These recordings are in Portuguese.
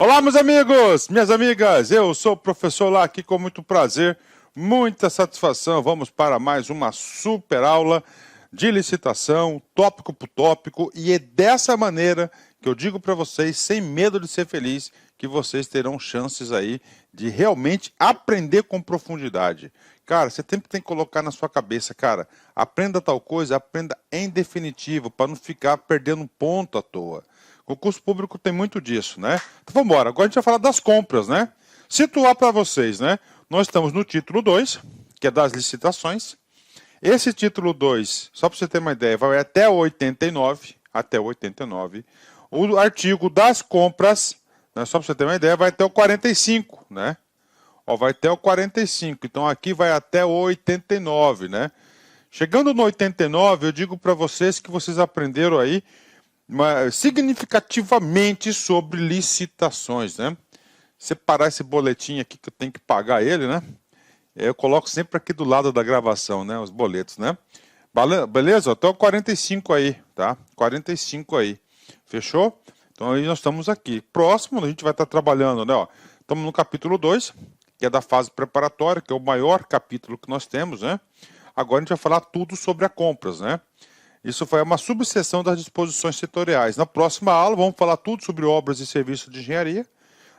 Olá, meus amigos, minhas amigas, eu sou o professor lá aqui com muito prazer, muita satisfação. Vamos para mais uma super aula de licitação, tópico por tópico, e é dessa maneira que eu digo para vocês, sem medo de ser feliz, que vocês terão chances aí de realmente aprender com profundidade. Cara, você sempre tem que colocar na sua cabeça, cara, aprenda tal coisa, aprenda em definitivo, para não ficar perdendo ponto à toa. O concurso público tem muito disso, né? Então vamos embora. Agora a gente vai falar das compras, né? Situar para vocês, né? Nós estamos no título 2, que é das licitações. Esse título 2, só para você ter uma ideia, vai até o 89, até o 89. O artigo das compras, né, só para você ter uma ideia, vai até o 45, né? Ó, vai até o 45, então aqui vai até o 89, né? Chegando no 89, eu digo para vocês que vocês aprenderam aí significativamente sobre licitações, né? Separar esse boletim aqui que eu tenho que pagar ele, né? Eu coloco sempre aqui do lado da gravação, né? Os boletos, né? Beleza? Até o 45 aí, tá? 45 aí. Fechou? Então aí nós estamos aqui. Próximo, a gente vai estar trabalhando, né? Ó, estamos no capítulo 2, que é da fase preparatória, que é o maior capítulo que nós temos, né? Agora a gente vai falar tudo sobre as compras, né? Isso foi uma subseção das disposições setoriais. Na próxima aula, vamos falar tudo sobre obras e serviços de engenharia,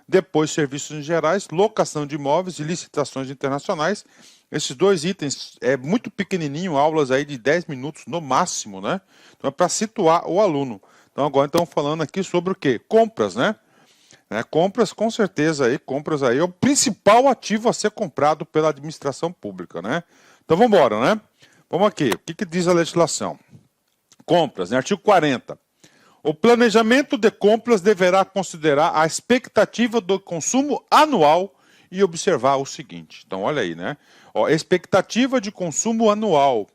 depois serviços gerais, locação de imóveis e licitações internacionais. Esses dois itens é muito pequenininho, aulas aí de 10 minutos no máximo, né? Então é para situar o aluno. Então agora estamos falando aqui sobre o quê? Compras, né? Compras, com certeza, aí, compras aí é o principal ativo a ser comprado pela administração pública, né? Então vamos embora, né? Vamos aqui, o que diz a legislação? Compras, né? Artigo 40. O planejamento de compras deverá considerar a expectativa do consumo anual e observar o seguinte. Então, olha aí, né? Ó, expectativa de consumo anual.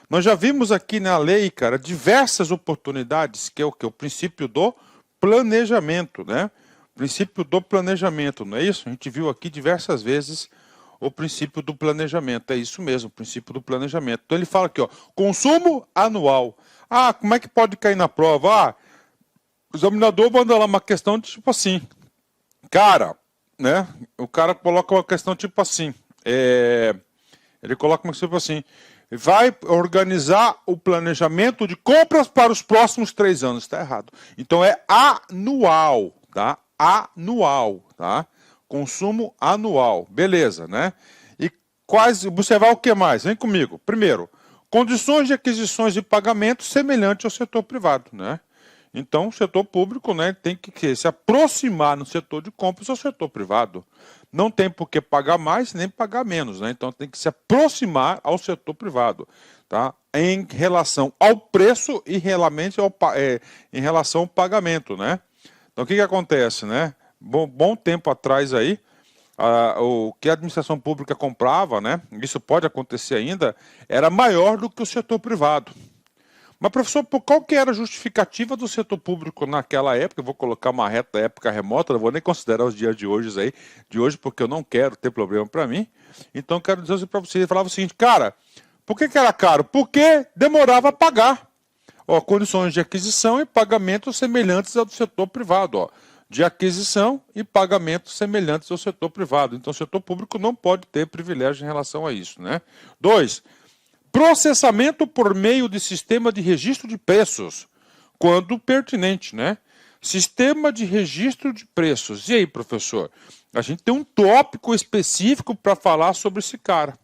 Nós já vimos aqui na lei, cara, diversas oportunidades, que é o que? O princípio do planejamento, né? Princípio do planejamento, não é isso? A gente viu aqui diversas vezes o princípio do planejamento. É isso mesmo, o princípio do planejamento. Então ele fala aqui, ó, consumo anual. Ah, como é que pode cair na prova? Ah, o examinador manda lá uma questão de tipo assim, cara, né? O cara coloca uma questão tipo assim, ele coloca uma questão tipo assim, vai organizar o planejamento de compras para os próximos 3 anos. Está errado. Então é anual, tá? Anual, tá? Consumo anual, beleza, né? E quais, observar o que mais? Vem comigo. Primeiro, condições de aquisições e pagamento semelhantes ao setor privado, né? Então, o setor público, né, tem que se aproximar no setor de compras ao setor privado. Não tem por que pagar mais nem pagar menos, né? Então tem que se aproximar ao setor privado, tá? Em relação ao preço e em relação ao pagamento, né? Então o que acontece, né? Bom tempo atrás aí, o que a administração pública comprava, né? Isso pode acontecer ainda, era maior do que o setor privado. Mas, professor, qual que era a justificativa do setor público naquela época? Eu vou colocar uma época remota, não vou nem considerar os dias de hoje, porque eu não quero ter problema para mim. Então, eu quero dizer para vocês, ele falava o seguinte, cara, por que era caro? Porque demorava a pagar. Ó, condições de aquisição e pagamento semelhantes ao do setor privado, ó. De aquisição e pagamento semelhantes ao setor privado. Então, o setor público não pode ter privilégio em relação a isso, né? 2. Processamento por meio de sistema de registro de preços, quando pertinente, né? Sistema de registro de preços. E aí, professor? A gente tem um tópico específico para falar sobre esse cara.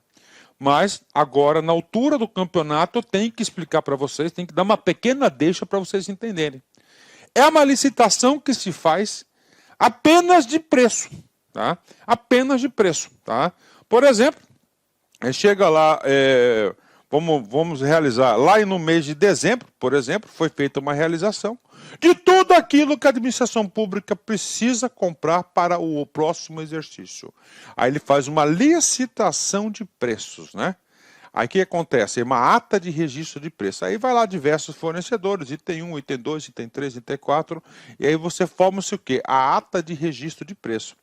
Mas agora, na altura do campeonato, eu tenho que explicar para vocês, tenho que dar uma pequena deixa para vocês entenderem. É uma licitação que se faz apenas de preço, tá? Apenas de preço, tá? Por exemplo, chega lá, vamos realizar, lá no mês de dezembro, por exemplo, foi feita uma realização de tudo aquilo que a administração pública precisa comprar para o próximo exercício. Aí ele faz uma licitação de preços, né? Aí o que acontece? É uma ata de registro de preço. Aí vai lá diversos fornecedores, item 1, item 2, item 3, item 4, e aí você forma-se o quê? A ata de registro de preço.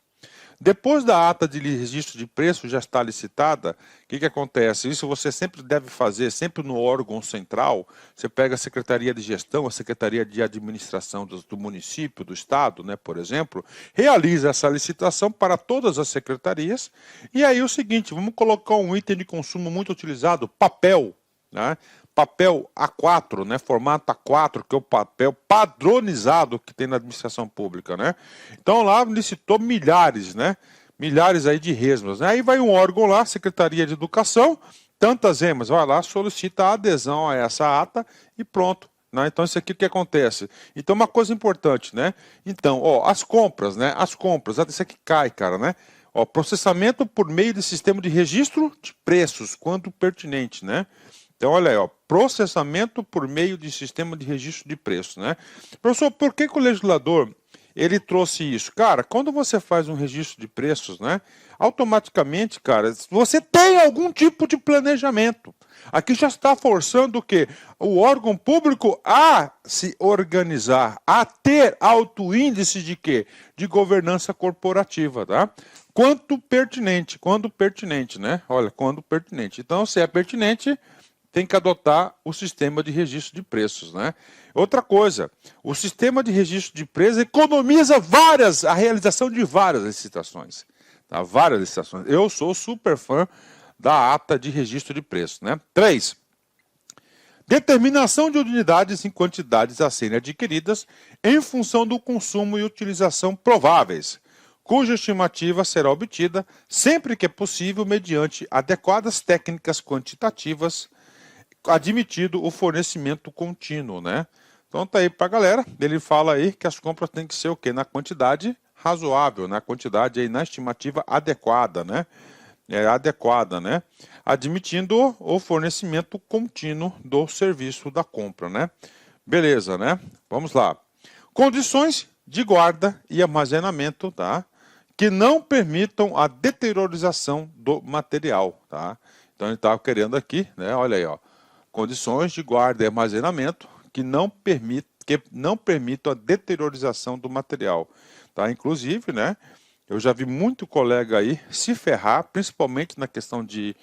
Depois da ata de registro de preço já está licitada, o que acontece? Isso você sempre deve fazer, sempre no órgão central. Você pega a Secretaria de Gestão, a Secretaria de Administração do município, do estado, né, por exemplo, realiza essa licitação para todas as secretarias. E aí o seguinte, vamos colocar um item de consumo muito utilizado, papel, né? Papel A4, né, formato A4, que é o papel padronizado que tem na administração pública, né? Então lá licitou milhares, né? Milhares aí de resmas, né? Aí vai um órgão lá, Secretaria de Educação, tantas emas, vai lá, solicita a adesão a essa ata e pronto. Né? Então isso aqui o que acontece? Então uma coisa importante, né? Então, ó, as compras, né? As compras, isso aqui cai, cara, né? Ó, processamento por meio de sistema de registro de preços, quando pertinente, né? Então, olha aí, ó, processamento por meio de sistema de registro de preços, né? Professor, por que o legislador ele trouxe isso? Cara, quando você faz um registro de preços, né? Automaticamente, cara, você tem algum tipo de planejamento. Aqui já está forçando o quê? O órgão público a se organizar, a ter alto índice de quê? De governança corporativa, tá? Quando pertinente, né? Olha, quando pertinente. Então, se é pertinente, tem que adotar o sistema de registro de preços, né? Outra coisa, o sistema de registro de preços economiza a realização de várias licitações, tá? Várias licitações. Eu sou super fã da ata de registro de preços, né? 3. Determinação de unidades em quantidades a serem adquiridas em função do consumo e utilização prováveis, cuja estimativa será obtida sempre que é possível mediante adequadas técnicas quantitativas, admitido o fornecimento contínuo, né? Então tá aí pra galera, ele fala aí que as compras têm que ser o quê? Na quantidade razoável, na quantidade aí, na estimativa adequada, né? Adequada, né? Admitindo o fornecimento contínuo do serviço da compra, né? Beleza, né? Vamos lá. Condições de guarda e armazenamento, tá? Que não permitam a deteriorização do material, tá? Então ele estava querendo aqui, né? Olha aí, ó. Condições de guarda e armazenamento que não permitam a deteriorização do material, tá? Inclusive, né? Eu já vi muito colega aí se ferrar, principalmente na questão de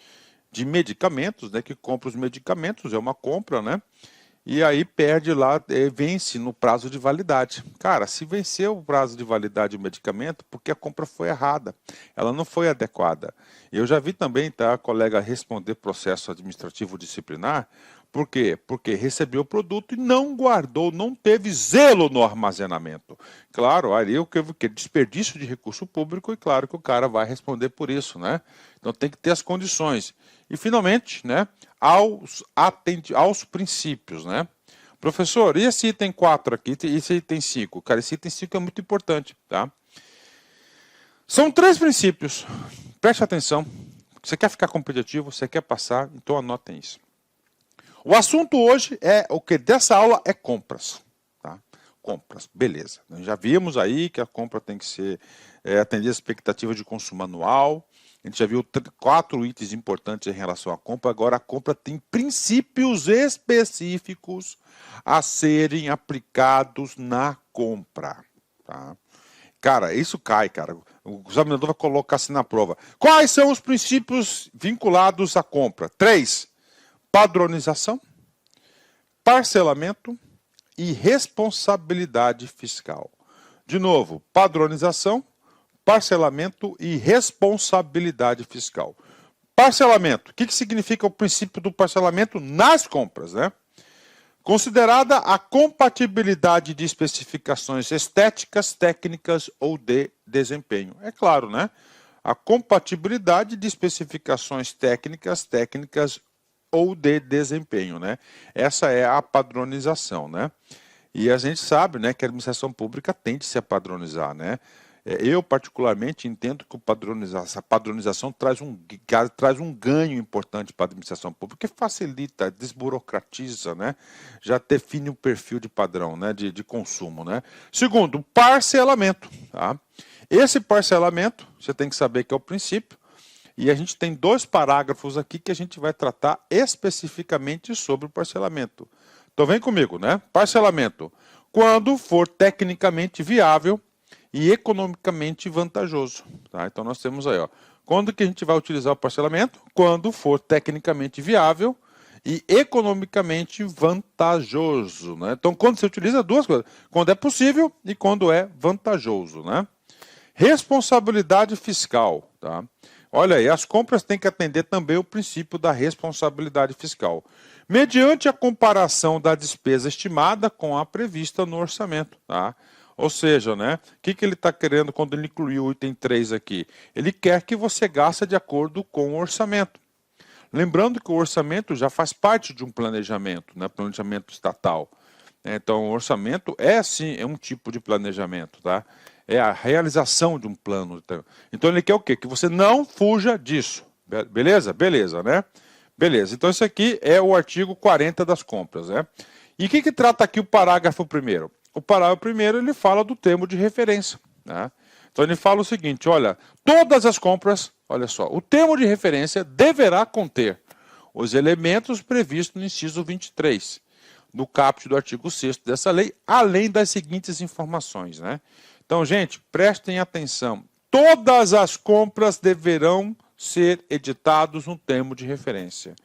medicamentos, né? Que compra os medicamentos, é uma compra, né? E aí perde lá, vence no prazo de validade. Cara, se venceu o prazo de validade do medicamento, porque a compra foi errada, ela não foi adequada. Eu já vi também, tá, colega responder processo administrativo disciplinar, por quê? Porque recebeu o produto e não guardou, não teve zelo no armazenamento. Claro, ali o que desperdício de recurso público e claro que o cara vai responder por isso, né? Então tem que ter as condições. E finalmente, né, aos princípios, né? Professor, e esse item 4 aqui, e esse item 5? Cara, esse item 5 é muito importante, tá? São 3 princípios. Preste atenção. Você quer ficar competitivo, você quer passar, então anotem isso. O assunto hoje o que dessa aula é compras, tá? Compras, beleza. Nós já vimos aí que a compra tem que ser atender a expectativa de consumo anual. A gente já viu 4 itens importantes em relação à compra. Agora a compra tem princípios específicos a serem aplicados na compra, tá? Cara, isso cai, cara. O examinador vai colocar assim na prova. Quais são os princípios vinculados à compra? 3. Padronização, parcelamento e responsabilidade fiscal. De novo, padronização, parcelamento e responsabilidade fiscal. Parcelamento. O que significa o princípio do parcelamento nas compras, né? Considerada a compatibilidade de especificações estéticas, técnicas ou de desempenho. É claro, né? A compatibilidade de especificações técnicas ou de desempenho, né? Essa é a padronização, né? E a gente sabe, né, que a administração pública tende a se padronizar, né? Eu, particularmente, entendo que a padronização traz um ganho importante para a administração pública, que facilita, desburocratiza, né? Já define um perfil de padrão, né? de consumo, né? Segundo, parcelamento, tá? Esse parcelamento, você tem que saber que é o princípio, e a gente tem 2 parágrafos aqui que a gente vai tratar especificamente sobre o parcelamento. Então vem comigo, né? Parcelamento. Quando for tecnicamente viável e economicamente vantajoso. Tá? Então nós temos aí, ó, quando que a gente vai utilizar o parcelamento? Quando for tecnicamente viável e economicamente vantajoso. Né? Então quando você utiliza duas coisas, quando é possível e quando é vantajoso. Né? Responsabilidade fiscal. Tá? Olha aí, as compras têm que atender também o princípio da responsabilidade fiscal, mediante a comparação da despesa estimada com a prevista no orçamento. Tá? Ou seja, né, o que ele está querendo quando ele incluiu o item 3 aqui? Ele quer que você gaste de acordo com o orçamento. Lembrando que o orçamento já faz parte de um planejamento, né, planejamento estatal. Então, o orçamento é sim um tipo de planejamento, tá? É a realização de um plano. Então ele quer o quê? Que você não fuja disso. Beleza? Beleza, né? Beleza. Então esse aqui é o artigo 40 das compras, né? E o que trata aqui o parágrafo primeiro? O parágrafo primeiro ele fala do termo de referência, né? Então ele fala o seguinte, olha, todas as compras, olha só, o termo de referência deverá conter os elementos previstos no inciso 23, no caput do artigo 6º dessa lei, além das seguintes informações, né? Então, gente, prestem atenção. Todas as compras deverão ser editados no termo de referência.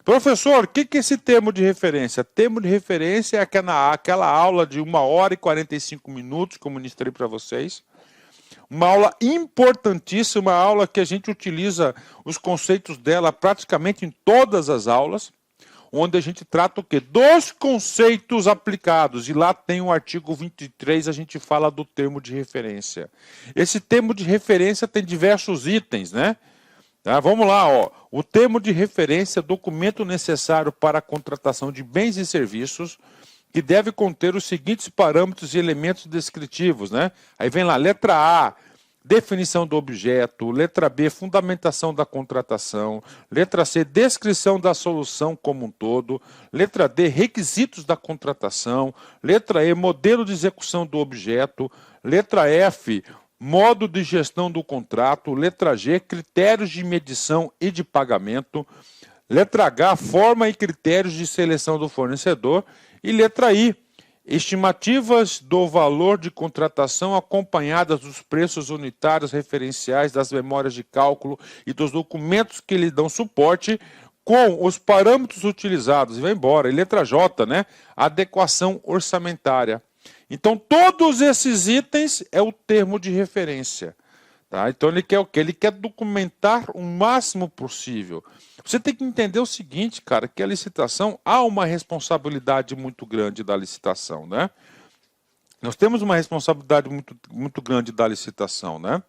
Professor, o que é esse termo de referência? Termo de referência é aquela aula de 1 hora e 45 minutos que eu ministrei para vocês. Uma aula importantíssima, uma aula que a gente utiliza os conceitos dela praticamente em todas as aulas, onde a gente trata o quê? Dos conceitos aplicados. E lá tem o artigo 23, a gente fala do termo de referência. Esse termo de referência tem diversos itens, né? Tá, vamos lá, ó. O termo de referência é documento necessário para a contratação de bens e serviços que deve conter os seguintes parâmetros e elementos descritivos, né? Aí vem lá, letra A, definição do objeto, letra B, fundamentação da contratação, letra C, descrição da solução como um todo, letra D, requisitos da contratação, letra E, modelo de execução do objeto, letra F, modo de gestão do contrato, letra G, critérios de medição e de pagamento, letra H, forma e critérios de seleção do fornecedor e letra I, estimativas do valor de contratação acompanhadas dos preços unitários referenciais, das memórias de cálculo e dos documentos que lhe dão suporte com os parâmetros utilizados. E vai embora. E letra J, né? Adequação orçamentária. Então, todos esses itens é o termo de referência. Tá? Então, ele quer o quê? Ele quer documentar o máximo possível. Você tem que entender o seguinte, cara, que a licitação, há uma responsabilidade muito grande da licitação, né? Nós temos uma responsabilidade muito grande da licitação, né?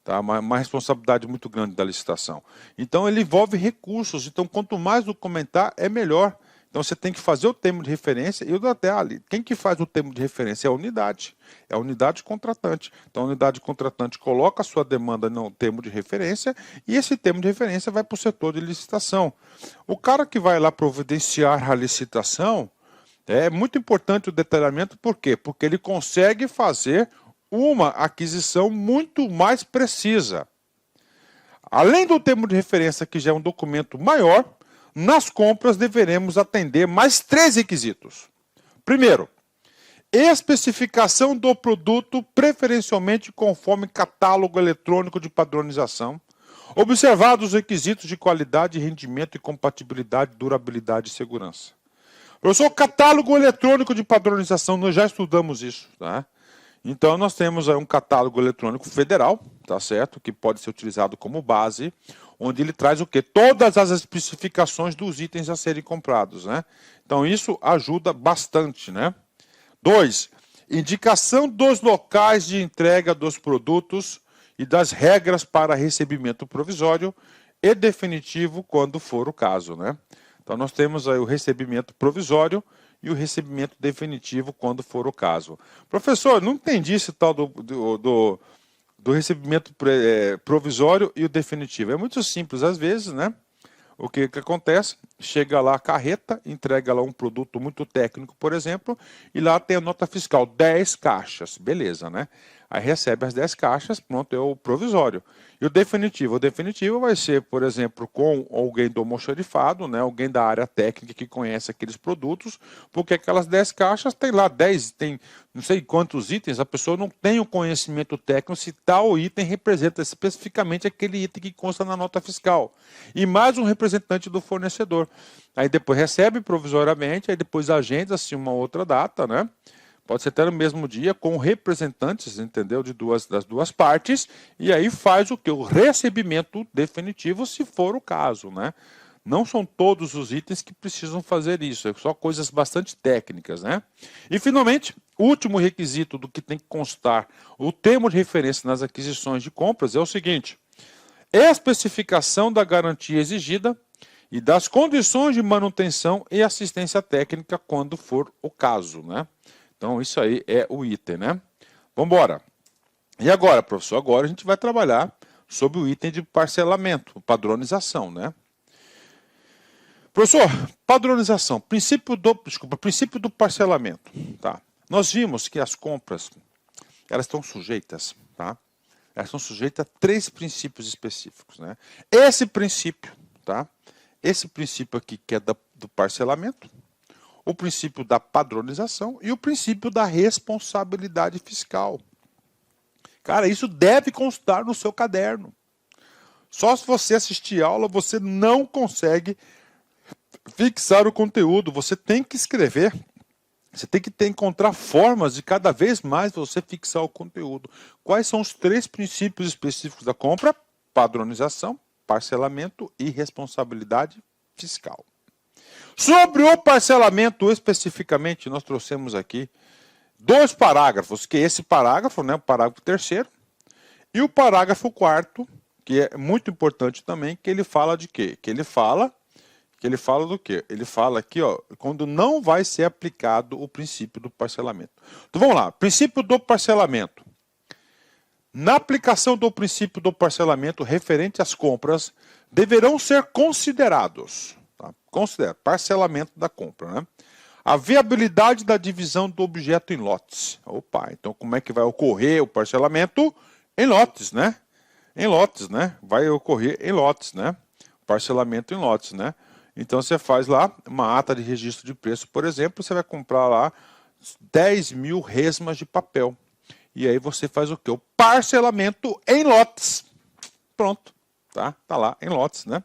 Tá? Uma responsabilidade muito grande da licitação. Então, ele envolve recursos. Então, quanto mais documentar, é melhor. Então, você tem que fazer o termo de referência e o até ali. Quem que faz o termo de referência é a unidade. É a unidade contratante. Então, a unidade contratante coloca a sua demanda no termo de referência e esse termo de referência vai para o setor de licitação. O cara que vai lá providenciar a licitação, é muito importante o detalhamento, por quê? Porque ele consegue fazer uma aquisição muito mais precisa. Além do termo de referência, que já é um documento maior, nas compras deveremos atender mais 3 requisitos. Primeiro, especificação do produto, preferencialmente conforme catálogo eletrônico de padronização, observados os requisitos de qualidade, rendimento e compatibilidade, durabilidade e segurança. Professor, catálogo eletrônico de padronização, nós já estudamos isso, tá? Então, nós temos aí um catálogo eletrônico federal, tá certo? Que pode ser utilizado como base, onde ele traz o quê? Todas as especificações dos itens a serem comprados, né? Então, isso ajuda bastante, né? 2. Indicação dos locais de entrega dos produtos e das regras para recebimento provisório e definitivo, quando for o caso, né? Então, nós temos aí o recebimento provisório e o recebimento definitivo, quando for o caso. Professor, não entendi esse tal do recebimento provisório e o definitivo. É muito simples, às vezes, né? O que acontece? Chega lá a carreta, entrega lá um produto muito técnico, por exemplo, e lá tem a nota fiscal, 10 caixas, beleza, né? Aí recebe as 10 caixas, pronto, é o provisório. E o definitivo? O definitivo vai ser, por exemplo, com alguém do almoxarifado, né, alguém da área técnica que conhece aqueles produtos, porque aquelas 10 caixas tem lá 10, tem não sei quantos itens, a pessoa não tem o conhecimento técnico se tal item representa especificamente aquele item que consta na nota fiscal. E mais um representante do fornecedor. Aí depois recebe provisoriamente, aí depois agenda-se uma outra data, né? Pode ser até no mesmo dia, com representantes, entendeu? Das duas partes, e aí faz o que? O recebimento definitivo, se for o caso, né? Não são todos os itens que precisam fazer isso, é só coisas bastante técnicas, né? E, finalmente, o último requisito do que tem que constar o termo de referência nas aquisições de compras é o seguinte: especificação da garantia exigida e das condições de manutenção e assistência técnica, quando for o caso, né? Então, isso aí é o item, né? Vamos embora. E agora, professor? Agora a gente vai trabalhar sobre o item de parcelamento, padronização, né? Professor, padronização, princípio do parcelamento, tá? Nós vimos que as compras, elas estão sujeitas, tá? Elas estão sujeitas a 3 princípios específicos, né? Esse princípio, tá? Esse princípio aqui que é do parcelamento, o princípio da padronização e o princípio da responsabilidade fiscal. Cara, isso deve constar no seu caderno. Só se você assistir a aula, você não consegue fixar o conteúdo. Você tem que escrever. Você tem que encontrar formas de cada vez mais você fixar o conteúdo. Quais são os 3 princípios específicos da compra? Padronização, parcelamento e responsabilidade fiscal. Sobre o parcelamento especificamente, nós trouxemos aqui 2 parágrafos, que é esse parágrafo, né, o parágrafo 3º, e o parágrafo 4º, que é muito importante também, que ele fala de quê? Que ele fala do quê? Ele fala aqui, ó, quando não vai ser aplicado o princípio do parcelamento. Então vamos lá, princípio do parcelamento. Na aplicação do princípio do parcelamento referente às compras, deverão ser considerados, tá? Parcelamento da compra, né? A viabilidade da divisão do objeto em lotes. Opa, então como é que vai ocorrer o parcelamento? Em lotes, né? Em lotes, né? Vai ocorrer em lotes, né? Parcelamento em lotes, né? Então você faz lá uma ata de registro de preço, por exemplo, você vai comprar lá 10.000 resmas de papel. E aí você faz o quê? O parcelamento em lotes. Pronto, tá? Tá lá, em lotes, né?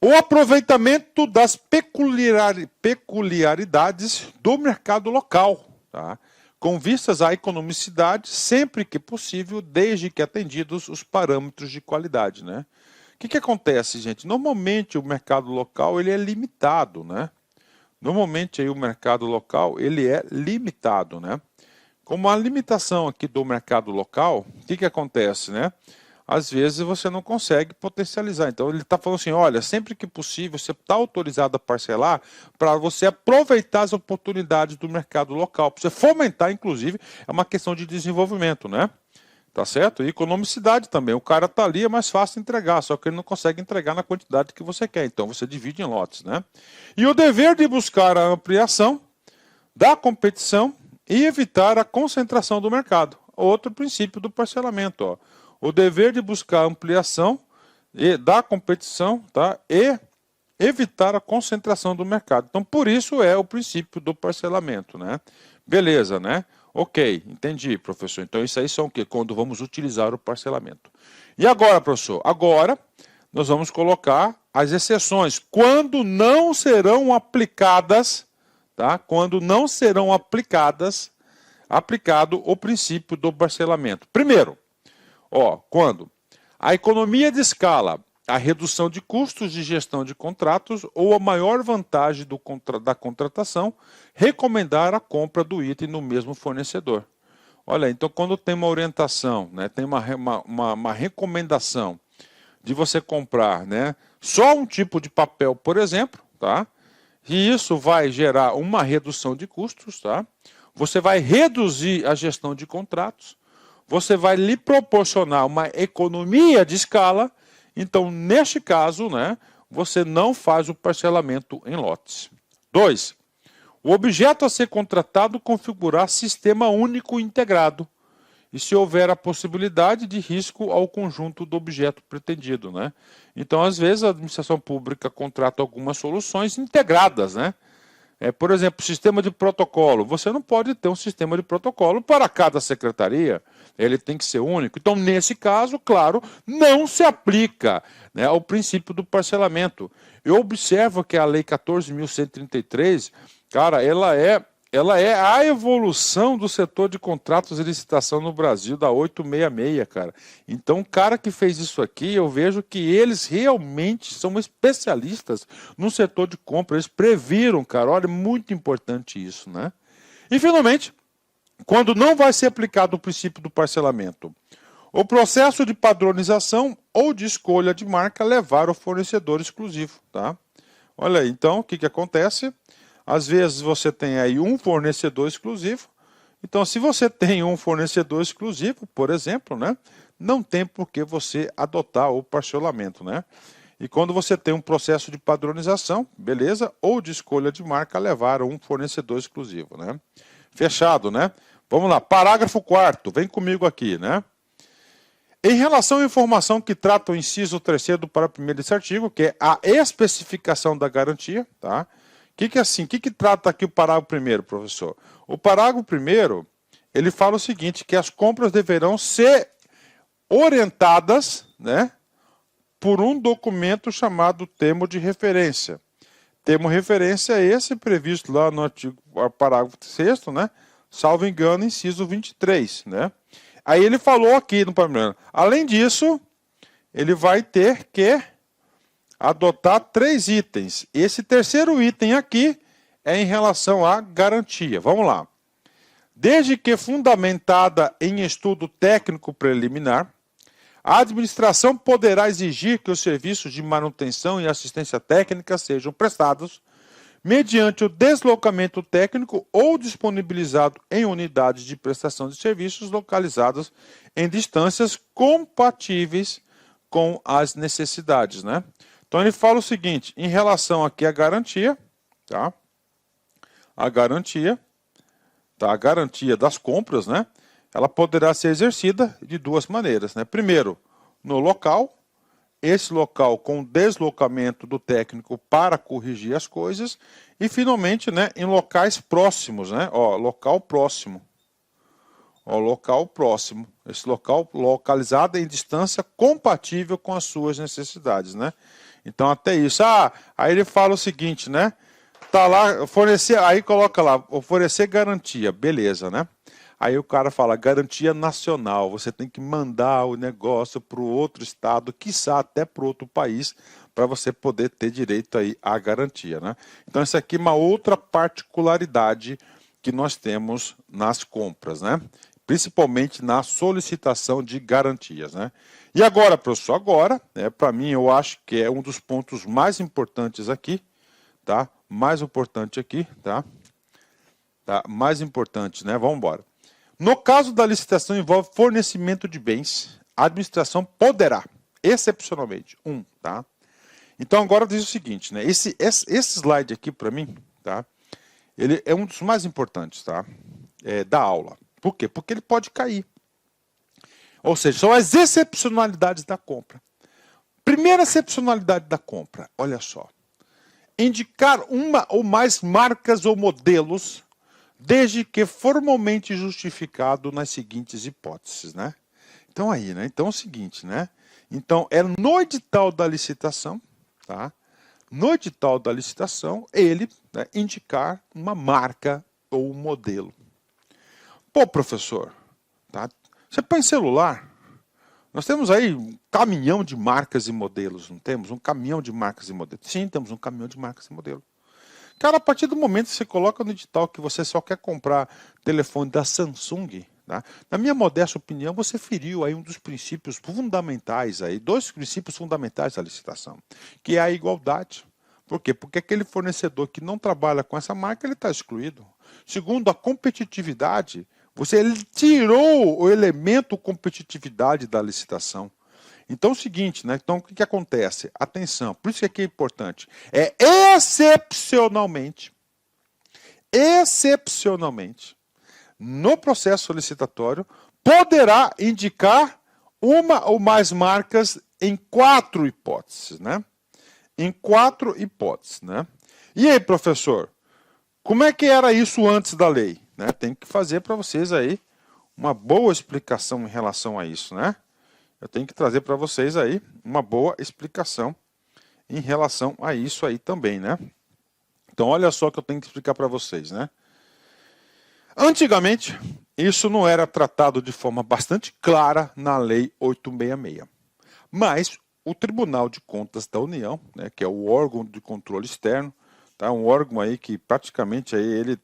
O aproveitamento das peculiaridades do mercado local, tá? Com vistas à economicidade, sempre que possível, desde que atendidos os parâmetros de qualidade, né? O que acontece, gente? Normalmente o mercado local ele é limitado, né? Normalmente aí o mercado local ele é limitado, né? Como a limitação aqui do mercado local, o que acontece, né? Às vezes você não consegue potencializar. Então ele está falando assim, olha, sempre que possível você está autorizado a parcelar para você aproveitar as oportunidades do mercado local, para você fomentar, inclusive, é uma questão de desenvolvimento, né? Tá certo? E economicidade também. O cara está ali, é mais fácil entregar, só que ele não consegue entregar na quantidade que você quer. Então você divide em lotes, né? E o dever de buscar a ampliação da competição e evitar a concentração do mercado. Outro princípio do parcelamento, ó. O dever de buscar ampliação da competição, tá? E evitar a concentração do mercado. Então, por isso é o princípio do parcelamento, né? Beleza, né? Ok, entendi, professor. Então, isso aí são o quê? Quando vamos utilizar o parcelamento. E agora, professor? Agora, nós vamos colocar as exceções. Quando não serão aplicadas, tá? Quando não serão aplicado o princípio do parcelamento. Primeiro, ó, quando a economia de escala, a redução de custos de gestão de contratos ou a maior vantagem da contratação, recomendar a compra do item no mesmo fornecedor. Olha, então quando tem uma orientação, né, tem uma recomendação de você comprar, né, só um tipo de papel, por exemplo, tá? E isso vai gerar uma redução de custos, tá? Você vai reduzir a gestão de contratos, você vai lhe proporcionar uma economia de escala. Então, neste caso, né, você não faz o parcelamento em lotes. 2. O objeto a ser contratado configurar sistema único integrado, e se houver a possibilidade de risco ao conjunto do objeto pretendido, né? Então, às vezes, a administração pública contrata algumas soluções integradas, né? Por exemplo, sistema de protocolo. Você não pode ter um sistema de protocolo para cada secretaria. Ele tem que ser único. Então, nesse caso, claro, não se aplica, né, ao princípio do parcelamento. Eu observo que a Lei 14.133, cara, ela é a evolução do setor de contratos de licitação no Brasil, da 866, cara. Então, o cara que fez isso aqui, eu vejo que eles realmente são especialistas no setor de compra. Eles previram, cara. Olha, é muito importante isso, né? E, finalmente, quando não vai ser aplicado o princípio do parcelamento, o processo de padronização ou de escolha de marca levar ao fornecedor exclusivo, tá? Olha aí, então, o que acontece? Às vezes você tem aí um fornecedor exclusivo. Então, se você tem um fornecedor exclusivo, por exemplo, né, não tem por que você adotar o parcelamento, né? E quando você tem um processo de padronização, beleza, ou de escolha de marca, levar a um fornecedor exclusivo, né? Fechado, né? Vamos lá, parágrafo 4º, vem comigo aqui, né? Em relação à informação que trata o inciso 3º do parágrafo 1º desse artigo, que é a especificação da garantia, tá? O que trata aqui o parágrafo 1º, professor? O parágrafo 1º, ele fala o seguinte, que as compras deverão ser orientadas, né, por um documento chamado termo de referência. Termo de referência é esse previsto lá no artigo, parágrafo 6º, né, salvo engano, inciso 23, né. Aí ele falou aqui no parágrafo, além disso, ele vai ter que adotar 3 itens. Esse terceiro item aqui é em relação à garantia. Vamos lá. Desde que fundamentada em estudo técnico preliminar, a administração poderá exigir que os serviços de manutenção e assistência técnica sejam prestados mediante o deslocamento técnico ou disponibilizado em unidades de prestação de serviços localizadas em distâncias compatíveis com as necessidades, né? Então ele fala o seguinte, em relação aqui à garantia, tá? A garantia das compras, né? Ela poderá ser exercida de 2 maneiras, né? Primeiro, no local, esse local com deslocamento do técnico para corrigir as coisas, e finalmente, né, em locais próximos, né? Ó, local próximo. Ó, local próximo. Esse local localizado em distância compatível com as suas necessidades, né? Então, até isso. Aí ele fala o seguinte, né? Tá lá, aí coloca lá, oferecer garantia, beleza, né? Aí o cara fala, garantia nacional, você tem que mandar o negócio para o outro estado, quiçá até para outro país, para você poder ter direito aí à garantia, né? Então, isso aqui é uma outra particularidade que nós temos nas compras, né? Principalmente na solicitação de garantias, né? E agora, professor, para mim, eu acho que é um dos pontos mais importantes aqui, tá? Mais importante aqui, tá? Mais importante, né? Vamos embora. No caso da licitação envolve fornecimento de bens, a administração poderá, excepcionalmente, tá? Então, agora diz o seguinte, né? Esse slide aqui, para mim, tá? Ele é um dos mais importantes, tá? Da aula. Por quê? Porque ele pode cair. Ou seja, são as excepcionalidades da compra. Primeira excepcionalidade da compra, olha só. Indicar uma ou mais marcas ou modelos, desde que formalmente justificado nas seguintes hipóteses, né? Então aí, né? Então é o seguinte, né? Então é no edital da licitação, tá? No edital da licitação, ele, né, indicar uma marca ou um modelo. Pô, professor, tá? Você põe celular, nós temos aí um caminhão de marcas e modelos, não temos? Um caminhão de marcas e modelos. Sim, temos um caminhão de marcas e modelos. Cara, a partir do momento que você coloca no edital que você só quer comprar telefone da Samsung, tá? Na minha modesta opinião, você feriu aí um dos princípios fundamentais, aí, 2 princípios fundamentais da licitação, que é a igualdade. Por quê? Porque aquele fornecedor que não trabalha com essa marca, ele está excluído. Segundo, a competitividade. Ele tirou o elemento competitividade da licitação. Então é o seguinte, né? Então o que acontece? Atenção, por isso que aqui é importante. Excepcionalmente, no processo licitatório, poderá indicar uma ou mais marcas em 4 hipóteses, né? Em 4 hipóteses, né? E aí, professor, como é que era isso antes da lei? Né? Tem que fazer para vocês aí uma boa explicação em relação a isso, né? Eu tenho que trazer para vocês aí uma boa explicação em relação a isso aí também, né? Então, olha só o que eu tenho que explicar para vocês, né? Antigamente, isso não era tratado de forma bastante clara na Lei 866. Mas o Tribunal de Contas da União, né, que é o órgão de controle externo, tá? Um órgão aí que praticamente aí ele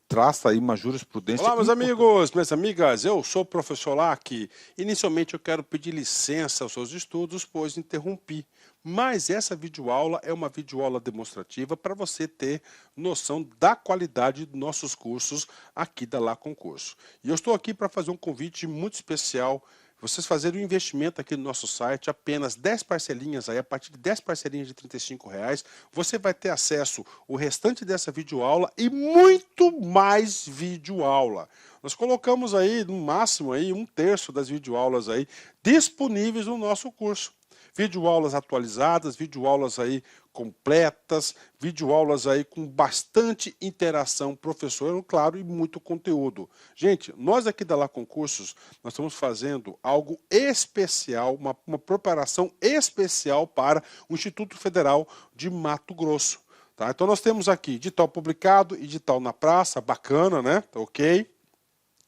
traça aí uma jurisprudência. Olá, meus amigos, minhas amigas, eu sou o professor Lac. Inicialmente eu quero pedir licença aos seus estudos, pois interrompi. Mas essa videoaula é uma videoaula demonstrativa para você ter noção da qualidade dos nossos cursos aqui da Lá Concurso. E eu estou aqui para fazer um convite muito especial. Vocês fazerem um investimento aqui no nosso site, apenas 10 parcelinhas aí, a partir de 10 parcelinhas de R$35, você vai ter acesso ao restante dessa videoaula e muito mais videoaula. Nós colocamos aí, no máximo, aí, 1/3 das videoaulas aí disponíveis no nosso curso. Videoaulas atualizadas, videoaulas aí completas, videoaulas aí com bastante interação professor, claro, e muito conteúdo. Gente, nós aqui da Lá Concursos, nós estamos fazendo algo especial, uma preparação especial para o Instituto Federal de Mato Grosso. Tá? Então nós temos aqui edital publicado, edital na praça, bacana, né? Tá ok?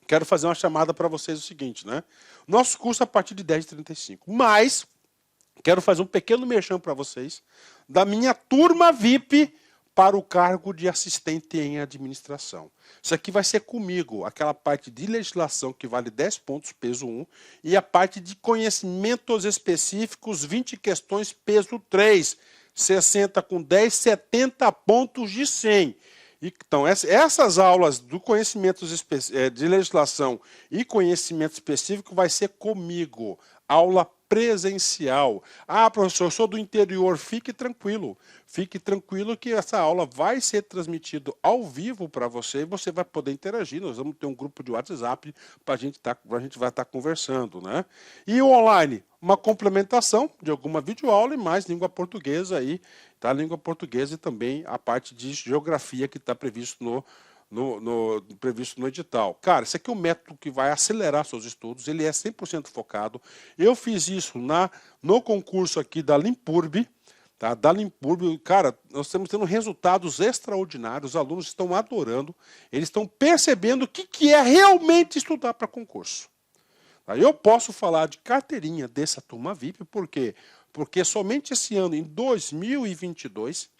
Quero fazer uma chamada para vocês o seguinte, né? Nosso curso é a partir de R$10,35, mas quero fazer um pequeno merchan para vocês da minha turma VIP para o cargo de assistente em administração. Isso aqui vai ser comigo, aquela parte de legislação que vale 10 pontos, peso 1, e a parte de conhecimentos específicos, 20 questões, peso 3, 60 com 10, 70 pontos de 100. Então, essas aulas do conhecimento de legislação e conhecimento específico vai ser comigo. Aula presencial. Ah, professor, eu sou do interior. Fique tranquilo. Fique tranquilo que essa aula vai ser transmitida ao vivo para você e você vai poder interagir. Nós vamos ter um grupo de WhatsApp para a gente vai estar conversando, né? E o online, uma complementação de alguma videoaula e mais língua portuguesa aí, tá? Língua portuguesa e também a parte de geografia que está previsto previsto no edital. Cara, esse aqui é um método que vai acelerar seus estudos, ele é 100% focado. Eu fiz isso no concurso aqui da Limpurb, tá? Da Limpurb, cara, nós estamos tendo resultados extraordinários, os alunos estão adorando, eles estão percebendo o que é realmente estudar para concurso. Tá? Eu posso falar de carteirinha dessa turma VIP, por quê? Porque somente esse ano, em 2022,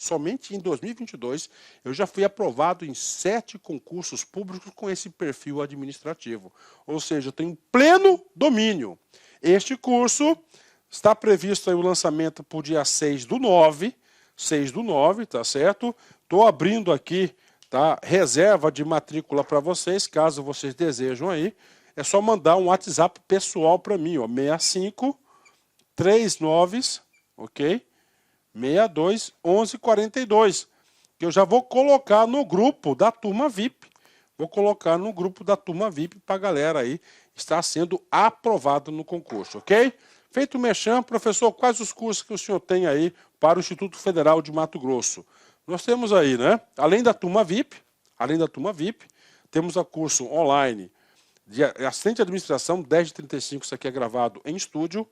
eu já fui aprovado em 7 concursos públicos com esse perfil administrativo. Ou seja, eu tenho pleno domínio. Este curso está previsto aí o lançamento para o dia 6/9, tá certo? Estou abrindo aqui, tá, reserva de matrícula para vocês, caso vocês desejam aí. É só mandar um WhatsApp pessoal para mim, ó, 65 39, ok? 62 11 42. Que eu já vou colocar no grupo da turma VIP. Vou colocar no grupo da turma VIP para a galera aí estar sendo aprovado no concurso, ok? Feito o merchan, professor, quais os cursos que o senhor tem aí para o Instituto Federal de Mato Grosso? Nós temos aí, né? Além da turma VIP, temos o curso online de assistente de administração, 10/35, isso aqui é gravado em estúdio.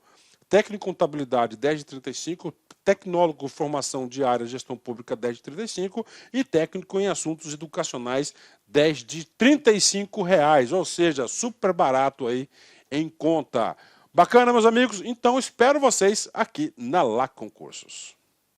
Técnico em contabilidade, 10/35, tecnólogo formação de área gestão pública, 10/35 e técnico em assuntos educacionais, R$10,35, ou seja, super barato aí em conta. Bacana, meus amigos? Então espero vocês aqui na Lá Concursos.